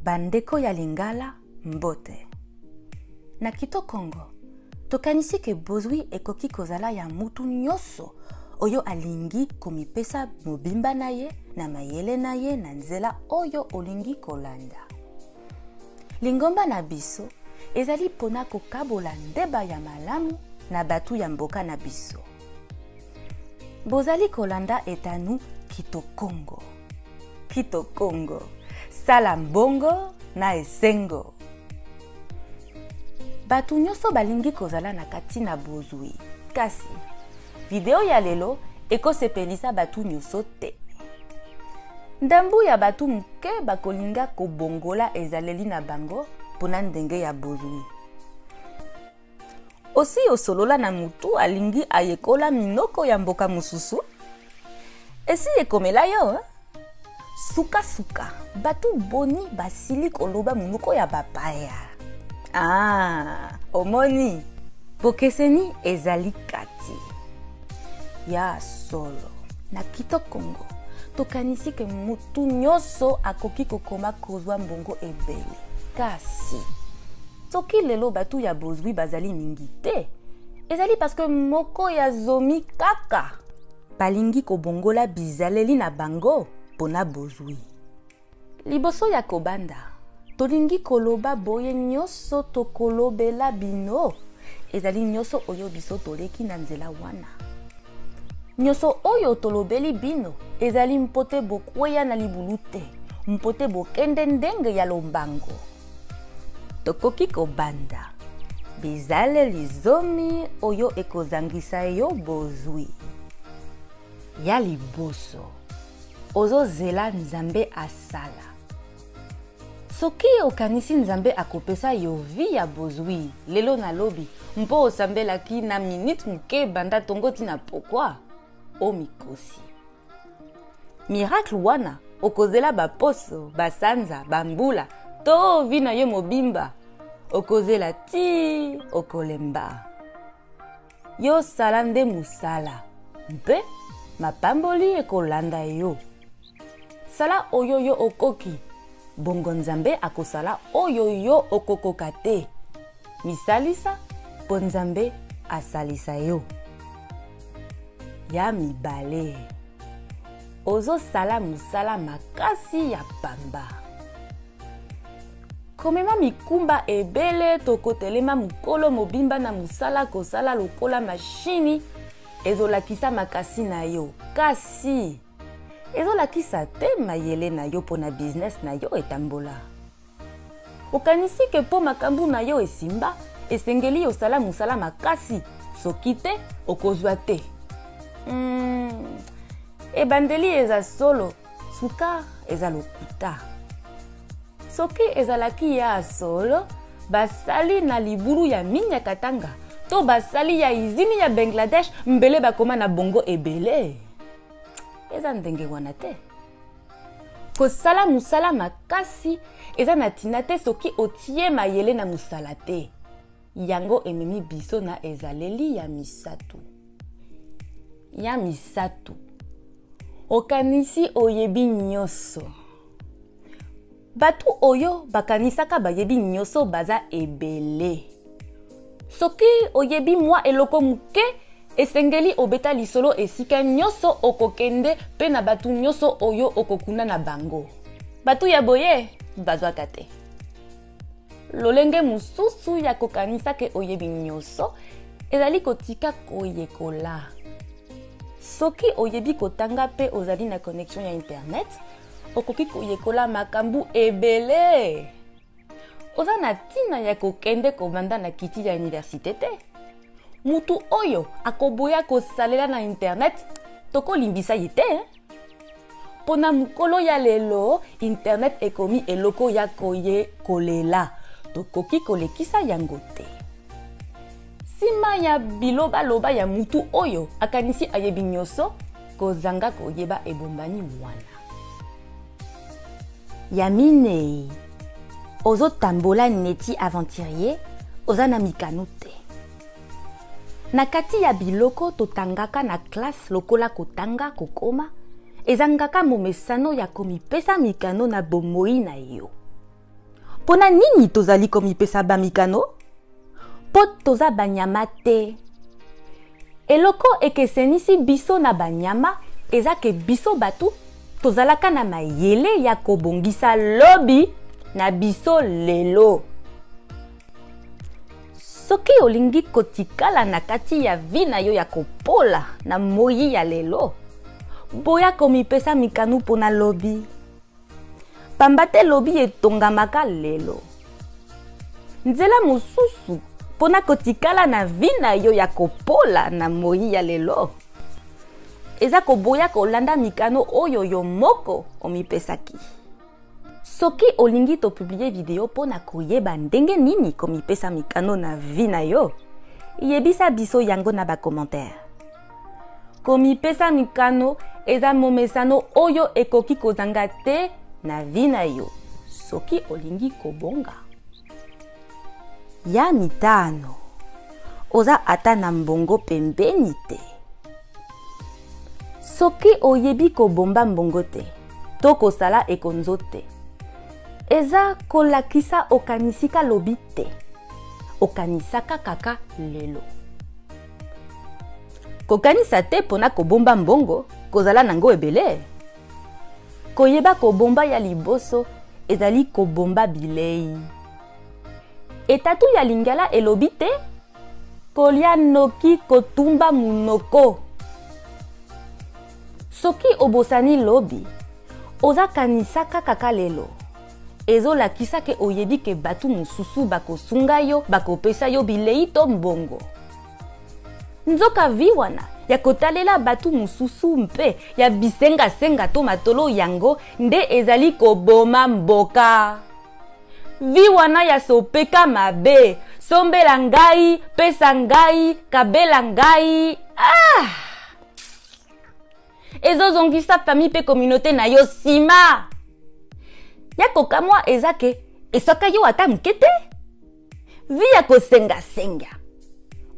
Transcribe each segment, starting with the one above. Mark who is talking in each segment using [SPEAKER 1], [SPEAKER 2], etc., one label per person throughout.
[SPEAKER 1] Bandeko ya lingala mbote. Na kito Congo, tokanisi ke bozwi ekoki kozala ya mutu nyoso oyo alingi komipesa mobimba na ye, na mayele na ye, na nzela oyo olingi kolanda. Lingomba na biso ezali pona kokabola ndeba ya malamu na batu ya mboka na biso. Bozali kolanda etanu Kito Congo. Kito Congo, sala mbongo na esengo. Batu nyoso balingi kozala na kati na bozwi. Kasi, video ya lelo ekosepelisa batu nyoso te. Ndambu ya batu mke bakolinga kobongola ezaleli na bango pona ndenge ya bozwi. Osi osolola na mutu alingi ayekola minoko ya mboka mususu. Esi ekomela yo, suka, batu boni basili koloba munoko ya bapaya. Omoni, bokeseni ezali kati. Ya solo, na Kito Congo, tokanisi ke mutu nyoso akoki kokoma kozwa mbongo ebele. Kasi, soki lelo batu ya bozwi bazali mingi te, ezali paske moko ya zomi kaka balingi kobongola bizaleli na bango pona bozwi. Liboso ya kobanda, tolingi koloba boye nyoso tokolobela bino, ezali nyoso oyo biso toleki na nzela wana. Nyoso oyo tolobeli bino, ezali mpote bokweya na libulu te, mpote bokende ndenge ya lombango. Tokoki kobanda, bizaleli zomi oyo ekozangisa yo bozwi. Ya liboso, ozozela Nzambe asala. Soki okanisi Nzambe akopesa yo vi ya bozwi, lelo na lobi, mpo osambelaki na minute muke banda tongoti na pokwa, omikosi. Miracle wana, okozela baposo, basanza, bambula, to vi na yo mobimba, okozela ti, okolemba. Yo sala nde musala, mpe mapamboli ekolanda yo. Sala oyo yo okoki, bongo Nzambe akosala oyo yo okokoka te. Misalisa, po Nzambe asalisa yo. Ya mibale, ozo sala musala makasi ya pamba. Komema mikumba ebele tokotelema mukolo mobimba na musala kosala lokola mashini, ezolakisa makasi na yo. Kasi, ezolakisa te mayele na yo pona business na yo etambola. Okanisi ke po makambu na yo esimba, esengeli osala musala makasi, soki te okozwa te. Ebandeli eza solo, suka eza lokuta. Soki ezalaki ya solo, basali na libulu ya minya katanga, to basali ya izini ya Bangladesh, mbele bakoma na bongo ebele. Eza ndenge wana te. Kosala musala makasi, eza na tina te soki otie mayele na musala te. Yango ememi biso na ezaleli ya misatu. Ya misatu. Okanisi oyebi nyoso. Batu oyo bakanisaka bayebi nyoso baza ebele. Soki oyebi mwa eloko muke, esengeli obeta lisolo esika nyoso okokende pe na batu nyoso oyo okokuna na bango. Batu ya boye, bazwaka te. Lolenge mususu ya kokanisa ke oyebi nyoso, ezali kotika koyekola. Soki oyebi kotanga pe ozali na connexion ya internet, okoki koyekola makambu ebele. Oza na tina ya kokende kobanda na kiti ya université te. Mutu oyo akoboya kosalela na internet, toko limbisa ye te. Pona mukolo ya lelo, internet ekomi eloko ya koye kolela. Tokoki kolekisa yango te. Sima ya biloba loba ya mutu oyo akanisi ayebi nyoso, kozanga koyeba ebombani wana. Yamine, ozo tambola neti aventurier, oza na mikano te. Na kati ya biloko totangaka na classe lokola kotanga kokoma, ezangaka momesano ya komipesa mikano na bomoi na yo. Pona nini tozali komipesa bamikano? Po toza banyama te. Eloko ekesenisi biso na banyama eza ke biso batu tozalaka na mayele ya kobongisa lobi na biso lelo. Soki olingi kotikala na kati ya vi na yo ya kopola na moyi ya lelo, boya komipesa mikanu pona lobi. Pamba te lobi etongamaka lelo. Nzela mosusu pona kotikala na vi na yo ya kopola na moyi ya lelo, eza koboya kolanda mikano oyo yo moko omipesaki. Soki olingi to publier video pona koyeba ndenge nini komipesa mikano na vi na yo, yebisa biso yango na ba commentaire. Komipesa mikano eza momesano oyo ekoki kozanga te na vi na yo soki olingi kobonga. Ya mitano, oza ata na mbongo pembeni te. Soki oyebi kobomba mbongo te, to kosala ekonzo te, eza kolakisa okanisika lobi te, okanisaka kaka lelo. Kokanisa te pona kobomba mbongo, kozala nango ebele. Koyeba kobomba ya liboso, ezali kobomba bilei. Etatu ya lingala elobi te, kolia noki kotumba munoko. Soki obosani lobi, oza kanisaka kaka lelo. Ezo lakisa ke oyebi ke batu mususu bakosunga yo, bakopesa yo bilei to mbongo. Nzoka vi wana ya kotalela batu mususu mpe ya bisenga-senga to matolo yango nde ezali koboma mboka. Vi wana ya sopeka mabe, sombela ngai, pesa ngai, kabela ngai. Ezo zongisa famille pe communauté na yo sima. Ya kokamwa ezake, esoka yo ata mkete. Vi ya kosenga-senga.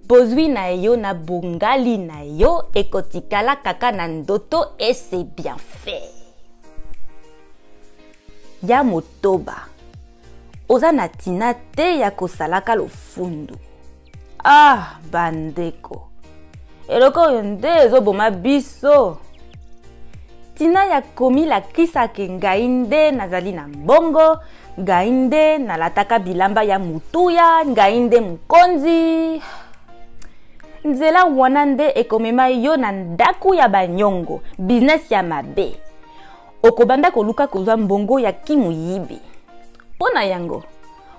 [SPEAKER 1] Bozwi na yo na bongali na yo ekotikala kaka na ndoto et c'est bien fait. Ya motoba. Oza na tina te ya kosalaka lofundu. Bandeko. Eloko oyo nde ezoboma biso. Tina ya komila kisa ke ngai nde nazali na mbongo, ngai nde nalataka bilamba ya mutuya, ngai nde mukonzi. Nzela wana nde ekomema yo na ndaku ya banyongo, business ya mabe. Okobanda koluka kozwa mbongo ya kimuyibi. Pona yango,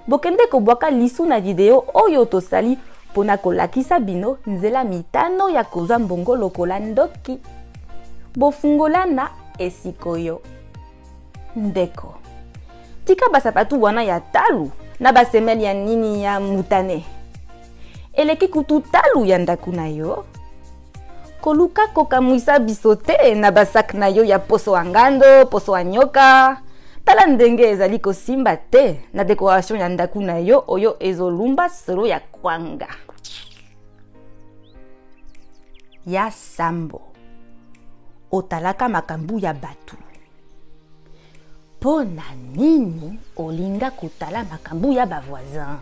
[SPEAKER 1] bokende kobwaka lisu na video oyo tosali pona kolakisa bino nzela mitano ya kozwa mbongo lokola ndoki. Bofungola na esikoyo. Ndeko. Tika basapatu wana ya talu na basemeli ya nini ya mutane. Eleki kutu talu ya ndaku na yo. Koluka kokamwisa bisote na basak na yo ya poso angando, poso anyoka. Tala ndenge ezali kosimba te na dekoration ya ndaku na yo oyo ezolumba solo ya kwanga. Ya sambo. Otalaka makambu ya batu. Pona nini olinga kotala makambu ya bavoisin?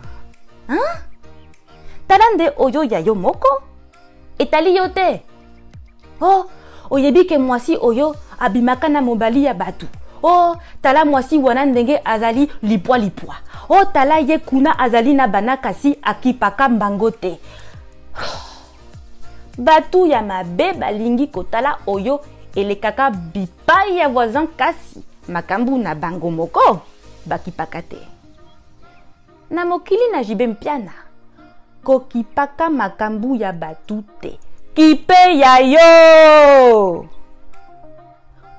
[SPEAKER 1] Tala nde oyo ya yo moko? Etali yo te? Oyebi ke mwasi oyo abimaka na mobali ya batu. Tala mwasi wana ndenge azali lipwa. Tala ye kuna azali na banakasi akipaka mbango te. Batu ya mabe balingi kotala oyo elekaka bipai ya voisin kasi makambu na bango moko bakipaka te. Na mokili na jibe mpiana kokipaka makambu ya batu te. Kipe ya yo!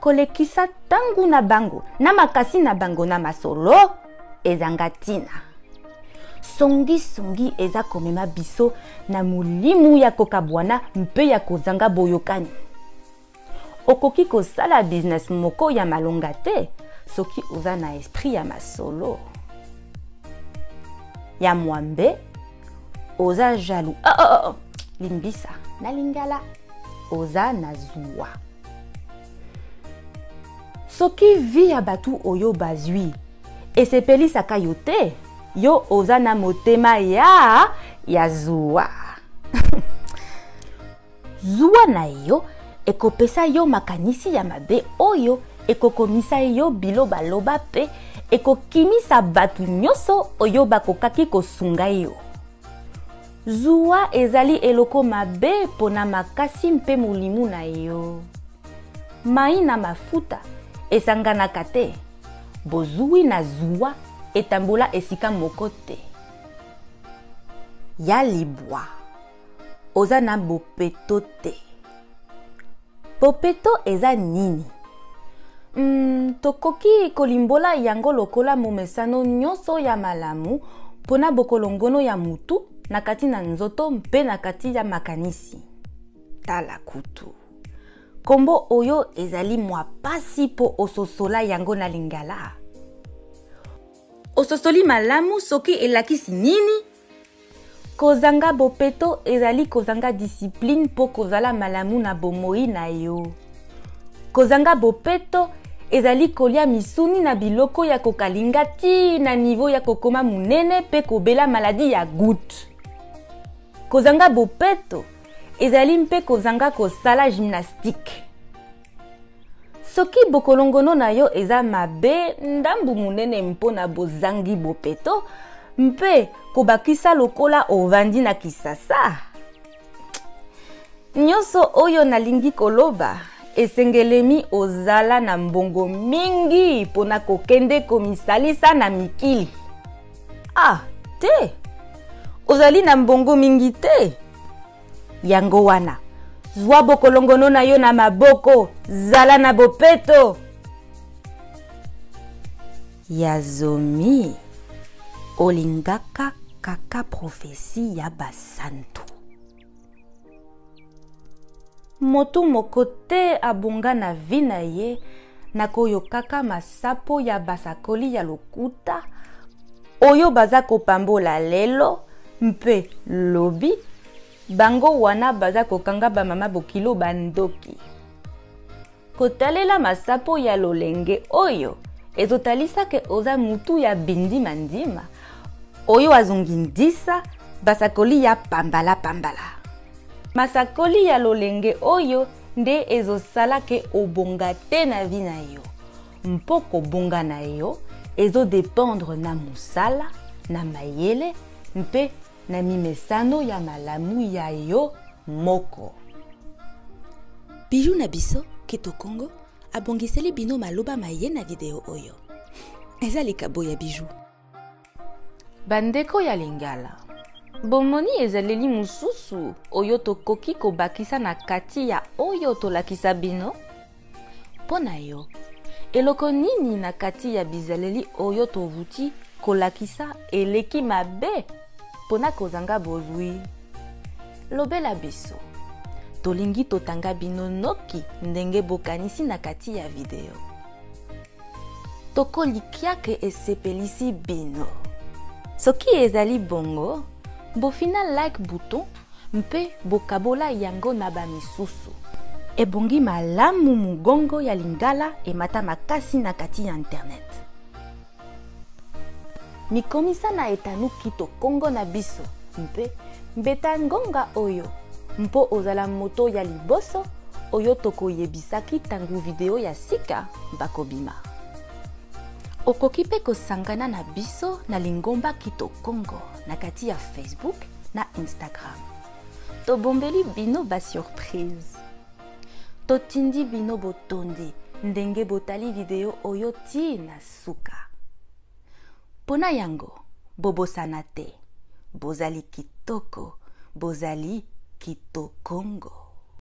[SPEAKER 1] Kolekisa tangu na bango na makasi na bango na masolo ezanga tina. Songi eza komema biso na mulimu ya kokabwana mpe ya kozanga boyokani. Okoki kosala business moko ya malonga te soki oza na esprit ya masolo. Ya mwambe oza jaloux. Limbisa na lingala oza na zuwa. Soki vi ya batu oyo bazwi esepelisaka yo te, yo oza na motema ya zuwa. Zuwa na yo ekopesa yo makanisi ya mabe oyo ekokomisa yo biloba loba pe ekokimisa batu nyonso oyo bakokaki kosunga yo. Zuwa ezali eloko mabe pona makasi mpe molimo na yo. Mai na mafuta esanganaka te. Bozui na zuwa etambola esika moko te. Ya libwa oza na bopeto te. Bopeto eza nini? Tokoki kolimbola yango lokola momesano nyonso ya malamu pona bokolongono ya mutu na kati na nzoto mpe na kati ya makanisi. Tala kutu. Kombo oyo ezali mwa pasi po ososola yango na lingala. Ososoli malamu soki elakisi nini? Kozanga bopeto ezali kozanga discipline po kozala malamu na bomoi na yo. Kozanga bopeto ezali kolia misuni na biloko ya kokalinga ti na niveau ya kokoma munene pe kobela maladi ya goutte. Kozanga bopeto ezali mpe kozanga kosala gymnastique. Soki bokolongono na yo eza mabe ndambu munene mpona bozangi bopeto mpe kobakisa lokola ovandi na kisasa. Nyonso oyo nalingi koloba esengelemi ozala na mbongo mingi pona kokende komisalisa na mikili. Te! Ozali na mbongo mingi te. Yango wana, zwa bokolongono na yo na maboko, zala na bopeto. Yazomi, olingaka kaka profesi ya basantu. Motu moko te abonga na vi na ye na koyokaka masapo ya basakoli ya lokuta oyo baza kopambola lelo mpe lobi bango wana baza kokanga bamama bokilo bandoki. Kotalela masapo ya lolenge oyo ezotalisa ke oza mutu ya bindima ndima oyo azongi ndisa basakoli ya pambala pambala. Masakoli ya lolenge oyo nde ezosala ke obonga te na vi na yo. Mpoko bonga na yo ezodependre na musala, na mayele, mpe na mimesano ya malamu ya yo moko. Bijou na biso Keto Congo abongiseli bino maloba maye na video oyo. Eza likabo ya Bijou. Bandeko ya lingala. Bomoni ezaleli mususu oyo tokoki kobakisa na kati ya oyo tolakisa bino. Pona yo, eloko nini na kati ya bizaleli oyo tovuti kolakisa eleki mabe pona kozanga bozwi. Lobela biso. Tolingi totanga bino noki ndenge bokanisi na kati ya video. Tokolikia ke esepelisi bino. Soki ezali bongo, bofina like bouton mpe bokabola yango na bamisusu. Ebongi malamu mugongo ya lingala emata makasi na kati ya internet. Mikomisa na etanu Keto Congo na biso mpe mbeta ngonga oyo mpo ozala moto ya liboso oyo tokoyebisaki tangu video ya sika bakobima. Okoki pe kosangana na biso na lingomba Keto Congo na kati ya Facebook na Instagram. Tobombeli bino ba surprise. Totindi bino botonde ndenge botali video oyo ti na suka. Pona yango, bobosana te. Bozali kitoko, bozali Keto Congo.